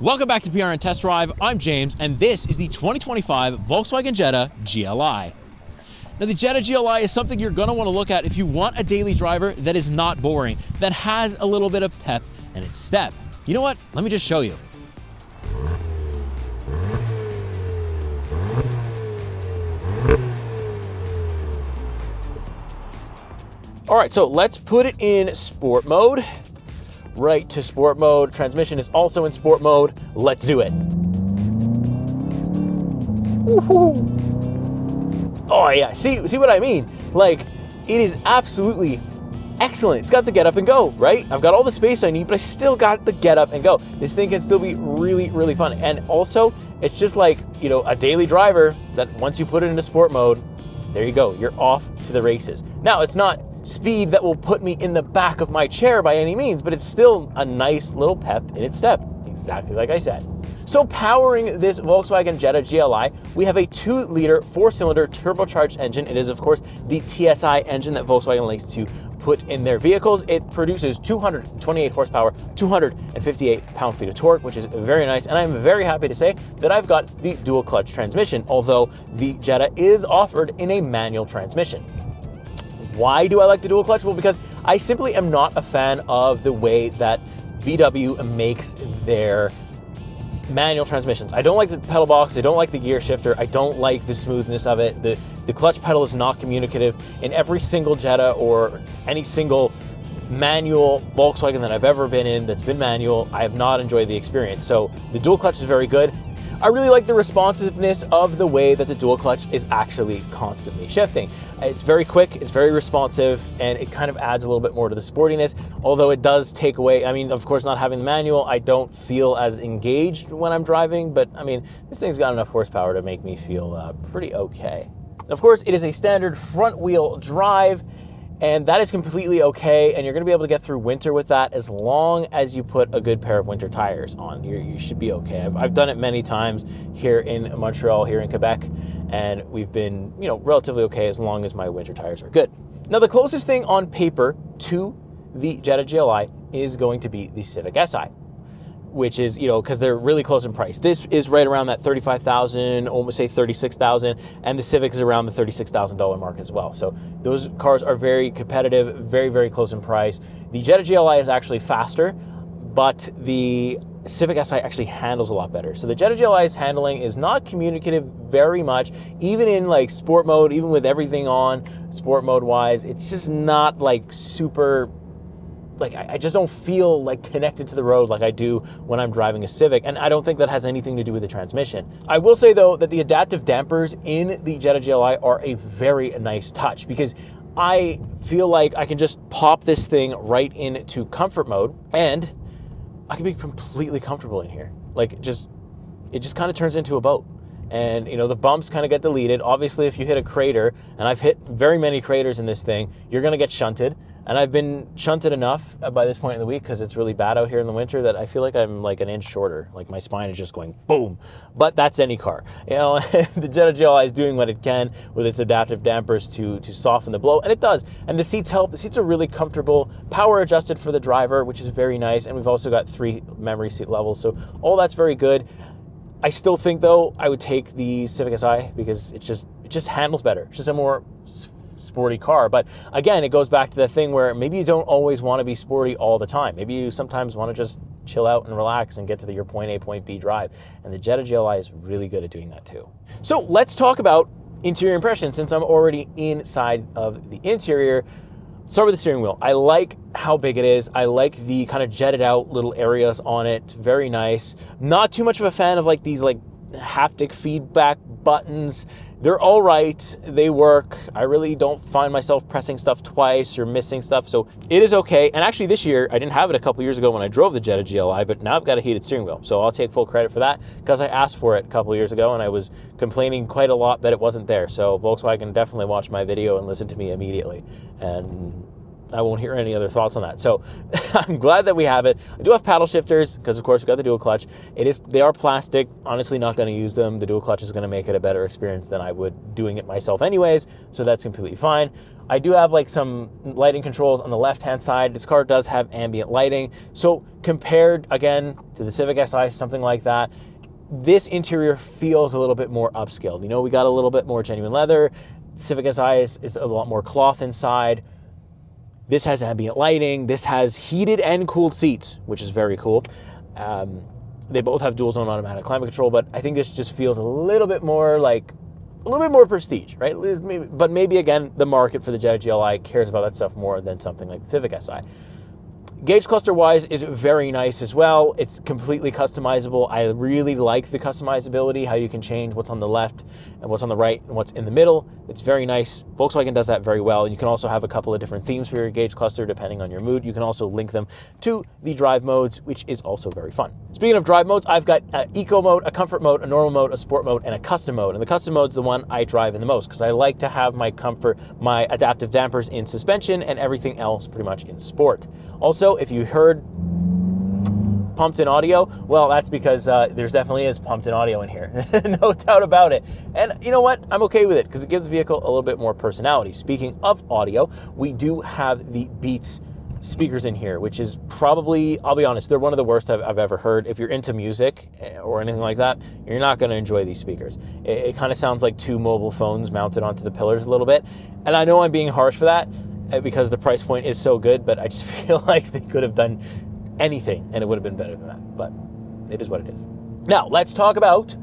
Welcome back to PR and Test Drive. I'm James, and this is the 2025 Volkswagen Jetta GLI. Now, the Jetta GLI is something you're going to want to look at if you want a daily driver that is not boring, that has a little bit of pep in its step. You know what? Let me just show you. All right, so let's put it in sport mode. Right to sport mode. Transmission is also in sport mode. Let's do it. Woohoo. Oh yeah, see what I mean? Like, it is absolutely excellent. It's got the get up and go, right? I've got all the space I need, but I still got the get up and go. This thing can still be really, really fun. And also, it's just like, you know, a daily driver that once you put it into sport mode, there you go, you're off to the races. Now, it's not speed that will put me in the back of my chair by any means, but it's still a nice little pep in its step, exactly like I said. So powering this Volkswagen Jetta GLI, we have a 2-liter 4-cylinder turbocharged engine. It is, of course, the TSI engine that Volkswagen likes to put in their vehicles. It produces 228 horsepower, 258 pound-feet of torque, which is very nice. And I'm very happy to say that I've got the dual clutch transmission, although the Jetta is offered in a manual transmission. Why do I like the dual clutch? Well, because I simply am not a fan of the way that VW makes their manual transmissions. I don't like the pedal box, I don't like the gear shifter, I don't like the smoothness of it. The clutch pedal is not communicative. In every single Jetta or any single manual Volkswagen that I've ever been in that's been manual, I have not enjoyed the experience. So the dual clutch is very good. I really like the responsiveness of the way that the dual clutch is actually constantly shifting. It's very quick, it's very responsive, and it kind of adds a little bit more to the sportiness, although it does take away, I mean, of course, not having the manual, I don't feel as engaged when I'm driving, but I mean, this thing's got enough horsepower to make me feel pretty okay. Of course, it is a standard front wheel drive, and that is completely okay, and you're going to be able to get through winter with that as long as you put a good pair of winter tires on. You should be okay. I've done it many times here in Montreal, here in Quebec, and we've been, you know, relatively okay as long as my winter tires are good. Now, the closest thing on paper to the Jetta GLI is going to be the Civic Si, which is, you know, because they're really close in price. This is right around that $35,000, almost say $36,000, and the Civic is around the $36,000 mark as well. So those cars are very competitive, very, very close in price. The Jetta GLI is actually faster, but the Civic Si actually handles a lot better. So the Jetta GLI's handling is not communicative very much, even in like sport mode, even with everything on sport mode wise, it's just not like super, like, I just don't feel like connected to the road like I do when I'm driving a Civic, and I don't think that has anything to do with the transmission. I will say, though, that the adaptive dampers in the Jetta GLI are a very nice touch, because I feel like I can just pop this thing right into comfort mode, and I can be completely comfortable in here. Like, it just kind of turns into a boat. And, you know, the bumps kind of get deleted. Obviously, if you hit a crater, and I've hit very many craters in this thing, you're going to get shunted. And I've been shunted enough by this point in the week, because it's really bad out here in the winter, that I feel like I'm like an inch shorter. Like, my spine is just going boom. But that's any car. You know, the Jetta GLI is doing what it can with its adaptive dampers to soften the blow, and it does. And the seats help. The seats are really comfortable, power adjusted for the driver, which is very nice. And we've also got 3 memory seat levels, so all that's very good. I still think, though, I would take the Civic Si, because it just handles better. It's just a more sporty car. But again, it goes back to the thing where maybe you don't always want to be sporty all the time. Maybe you sometimes want to just chill out and relax and get to your point A, point B drive. And the Jetta GLI is really good at doing that too. So let's talk about interior impressions, since I'm already inside of the interior. Start with the steering wheel. I like how big it is. I like the kind of jetted out little areas on it. Very nice. Not too much of a fan of like these like haptic feedback buttons. They're all right. They work. I really don't find myself pressing stuff twice or missing stuff, so it is okay. And actually this year, I didn't have it a couple years ago when I drove the Jetta GLI, but now I've got a heated steering wheel, so I'll take full credit for that, because I asked for it a couple years ago and I was complaining quite a lot that it wasn't there. So Volkswagen definitely watched my video and listened to me immediately. And I won't hear any other thoughts on that. So I'm glad that we have it. I do have paddle shifters because, of course, we've got the dual clutch. They are plastic. Honestly, not going to use them. The dual clutch is going to make it a better experience than I would doing it myself anyways, so that's completely fine. I do have like some lighting controls on the left-hand side. This car does have ambient lighting. So compared, again, to the Civic Si, something like that, this interior feels a little bit more upscaled. You know, we got a little bit more genuine leather. Civic Si is a lot more cloth inside. This has ambient lighting. This has heated and cooled seats, which is very cool. They both have dual zone automatic climate control, but I think this just feels a little bit more prestige, right? But maybe again, the market for the Jetta GLI cares about that stuff more than something like the Civic Si. Gauge cluster wise is very nice as well. It's completely customizable. I really like the customizability, how you can change what's on the left and what's on the right and what's in the middle. It's very nice. Volkswagen does that very well. And you can also have a couple of different themes for your gauge cluster depending on your mood. You can also link them to the drive modes, which is also very fun. Speaking of drive modes, I've got an eco mode, a comfort mode, a normal mode, a sport mode, and a custom mode. And the custom mode is the one I drive in the most because I like to have my comfort, my adaptive dampers in suspension and everything else pretty much in sport. Also, if you heard pumped in audio, well, that's because there's definitely is pumped in audio in here. No doubt about it. And you know what? I'm okay with it because it gives the vehicle a little bit more personality. Speaking of audio, we do have the Beats speakers in here, which is probably, I'll be honest, they're one of the worst I've ever heard. If you're into music or anything like that, you're not going to enjoy these speakers. It kind of sounds like two mobile phones mounted onto the pillars a little bit. And I know I'm being harsh for that because the price point is so good, but I just feel like they could have done anything and it would have been better than that. But it is what it is. Now, let's talk about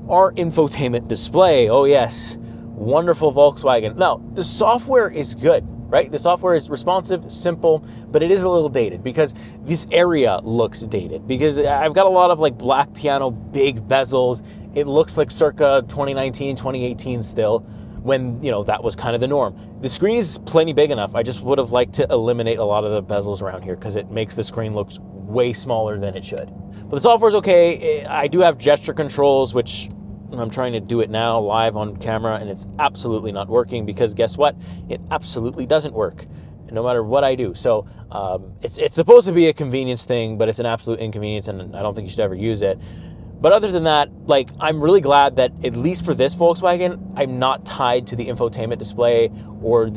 our infotainment display. Oh yes, wonderful Volkswagen. Now, the software is good, right? The software is responsive, simple, but it is a little dated because this area looks dated because I've got a lot of like black piano, big bezels. It looks like circa 2019, 2018 still, when, you know, that was kind of the norm. The screen is plenty big enough. I just would have liked to eliminate a lot of the bezels around here because it makes the screen look way smaller than it should. But the software is okay. I do have gesture controls, which I'm trying to do it now live on camera, and it's absolutely not working because guess what? It absolutely doesn't work, no matter what I do. So it's supposed to be a convenience thing, but it's an absolute inconvenience, and I don't think you should ever use it. But other than that, like, I'm really glad that at least for this Volkswagen, I'm not tied to the infotainment display or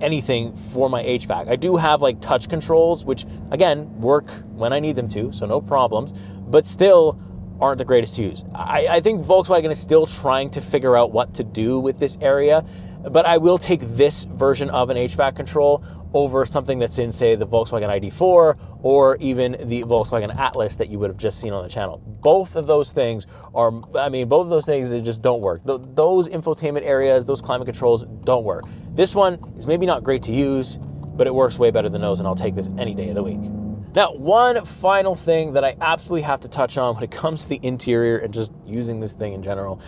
anything for my HVAC. I do have like touch controls, which again, work when I need them to, so no problems, but still aren't the greatest to use. I think Volkswagen is still trying to figure out what to do with this area, but I will take this version of an HVAC control over something that's in, say, the Volkswagen ID4 or even the Volkswagen Atlas that you would have just seen on the channel. Both of those things they just don't work. Those infotainment areas, those climate controls don't work. This one is maybe not great to use, but it works way better than those, and I'll take this any day of the week. Now, one final thing that I absolutely have to touch on when it comes to the interior and just using this thing in general,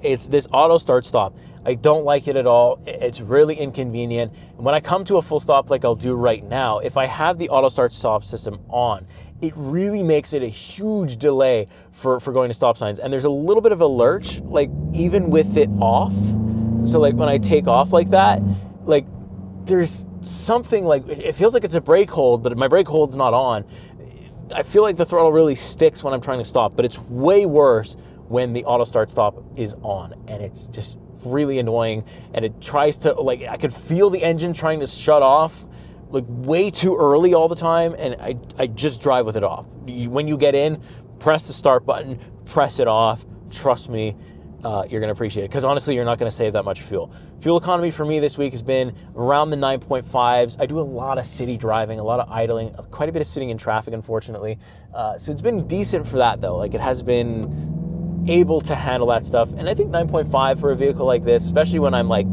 it's this auto start stop. I don't like it at all. It's really inconvenient. And when I come to a full stop like I'll do right now, if I have the auto start stop system on, it really makes it a huge delay for going to stop signs. And there's a little bit of a lurch, like even with it off. So like when I take off like that, like there's something like, it feels like it's a brake hold, but my brake hold's not on. I feel like the throttle really sticks when I'm trying to stop, but it's way worse when the auto start stop is on, and it's just really annoying. And it tries to, like, I could feel the engine trying to shut off like way too early all the time, and I just drive with it off. When you get in, press the start button, press it off. Trust me, you're going to appreciate it, because honestly, you're not going to save that much fuel. Fuel economy for me this week has been around the 9.5s. I do a lot of city driving, a lot of idling, quite a bit of sitting in traffic, unfortunately. So it's been decent for that, though. Like, it has been able to handle that stuff. And I think 9.5 for a vehicle like this, especially when I'm like,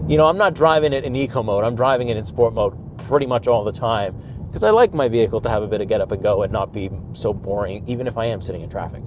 you know, I'm not driving it in eco mode. I'm driving it in sport mode pretty much all the time, because I like my vehicle to have a bit of get up and go and not be so boring, even if I am sitting in traffic.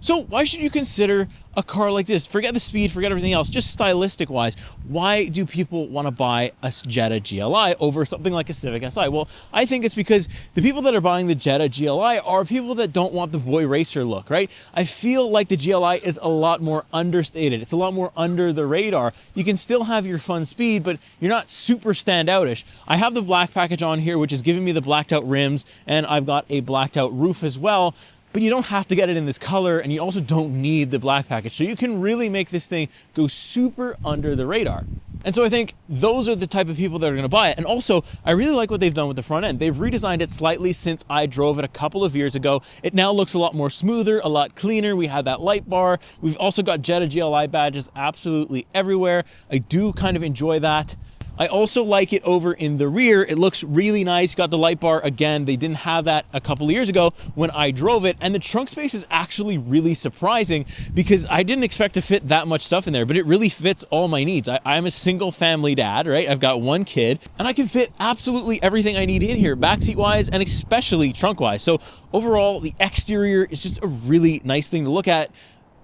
So why should you consider a car like this? Forget the speed, forget everything else, just stylistic wise. Why do people want to buy a Jetta GLI over something like a Civic Si? Well, I think it's because the people that are buying the Jetta GLI are people that don't want the boy racer look, right? I feel like the GLI is a lot more understated. It's a lot more under the radar. You can still have your fun speed, but you're not super standoutish. I have the black package on here, which is giving me the blacked out rims, and I've got a blacked out roof as well. But you don't have to get it in this color, and you also don't need the black package. So you can really make this thing go super under the radar. And so I think those are the type of people that are gonna buy it. And also, I really like what they've done with the front end. They've redesigned it slightly since I drove it a couple of years ago. It now looks a lot more smoother, a lot cleaner. We have that light bar. We've also got Jetta GLI badges absolutely everywhere. I do kind of enjoy that. I also like it over in the rear. It looks really nice. Got the light bar again. They didn't have that a couple of years ago when I drove it. And the trunk space is actually really surprising because I didn't expect to fit that much stuff in there, but it really fits all my needs. I'm a single family dad, right? I've got one kid and I can fit absolutely everything I need in here, backseat wise and especially trunk wise. So overall, the exterior is just a really nice thing to look at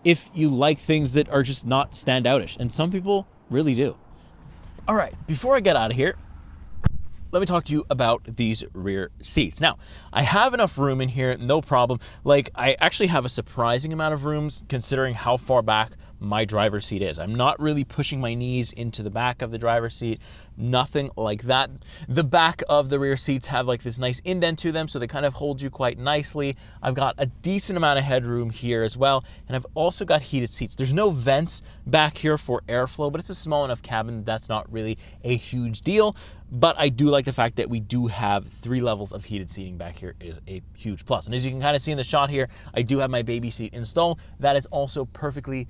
if you like things that are just not standoutish. And some people really do. All right, before I get out of here, let me talk to you about these rear seats. Now, I have enough room in here, no problem. Like, I actually have a surprising amount of rooms considering how far back my driver's seat is. I'm not really pushing my knees into the back of the driver's seat, nothing like that. The back of the rear seats have like this nice indent to them, so they kind of hold you quite nicely. I've got a decent amount of headroom here as well, and I've also got heated seats. There's no vents back here for airflow, but it's a small enough cabin that's not really a huge deal. But I do like the fact that we do have 3 levels of heated seating back here. It is a huge plus. And as you can kind of see in the shot here, I do have my baby seat installed. That is also perfectly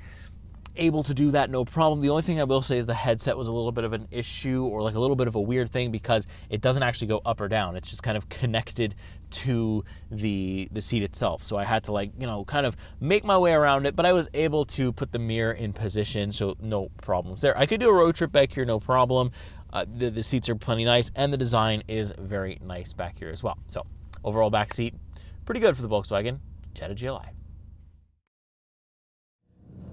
able to do that, no problem. The only thing I will say is the headset was a little bit of an issue, or like a little bit of a weird thing, because it doesn't actually go up or down. It's just kind of connected to the seat itself. So I had to, like, you know, kind of make my way around it, but I was able to put the mirror in position, so no problems there. I could do a road trip back here, no problem. The seats are plenty nice, and the design is very nice back here as well. So overall back seat, pretty good for the Volkswagen Jetta GLI.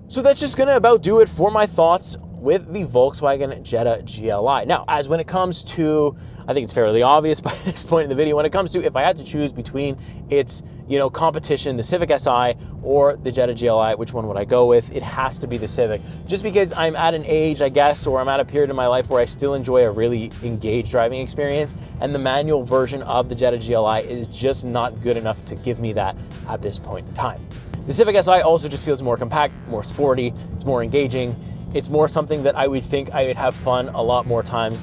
So that's just gonna about do it for my thoughts with the Volkswagen Jetta GLI. Now, as when it comes to, I think it's fairly obvious by this point in the video, when it comes to if I had to choose between its, you know, competition, the Civic Si or the Jetta GLI, which one would I go with? It has to be the Civic, just because I'm at an age, I guess, or I'm at a period in my life where I still enjoy a really engaged driving experience, and the manual version of the Jetta GLI is just not good enough to give me that at this point in time. The Civic Si also just feels more compact, more sporty, it's more engaging. It's more something that I would think I would have fun a lot more times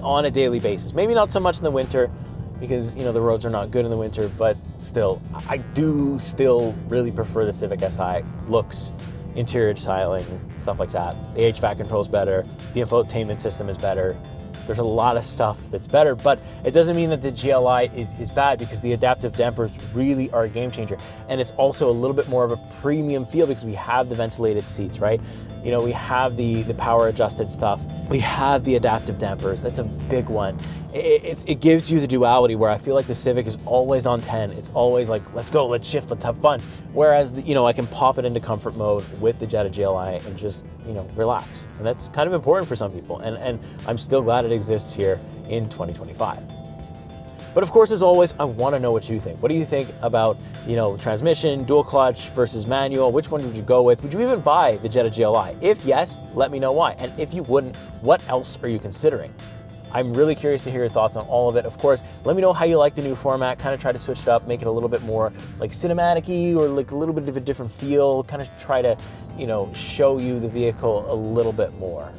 on a daily basis. Maybe not so much in the winter because, you know, the roads are not good in the winter, but still, I do still really prefer the Civic Si. Looks, interior styling, stuff like that. The HVAC control's better, the infotainment system is better. There's a lot of stuff that's better, but it doesn't mean that the GLI is bad, because the adaptive dampers really are a game changer. And it's also a little bit more of a premium feel because we have the ventilated seats, right? You know, we have the power adjusted stuff. We have the adaptive dampers. That's a big one. It gives you the duality where I feel like the Civic is always on 10. It's always like, let's go, let's shift, let's have fun. Whereas, you know, I can pop it into comfort mode with the Jetta GLI and just, you know, relax. And that's kind of important for some people. And I'm still glad it exists here in 2025. But of course, as always, I want to know what you think. What do you think about, you know, transmission, dual clutch versus manual? Which one would you go with? Would you even buy the Jetta GLI? If yes, let me know why. And if you wouldn't, what else are you considering? I'm really curious to hear your thoughts on all of it. Of course, let me know how you like the new format. Kind of try to switch it up, make it a little bit more like cinematic-y, or like a little bit of a different feel. Kind of try to, you know, show you the vehicle a little bit more.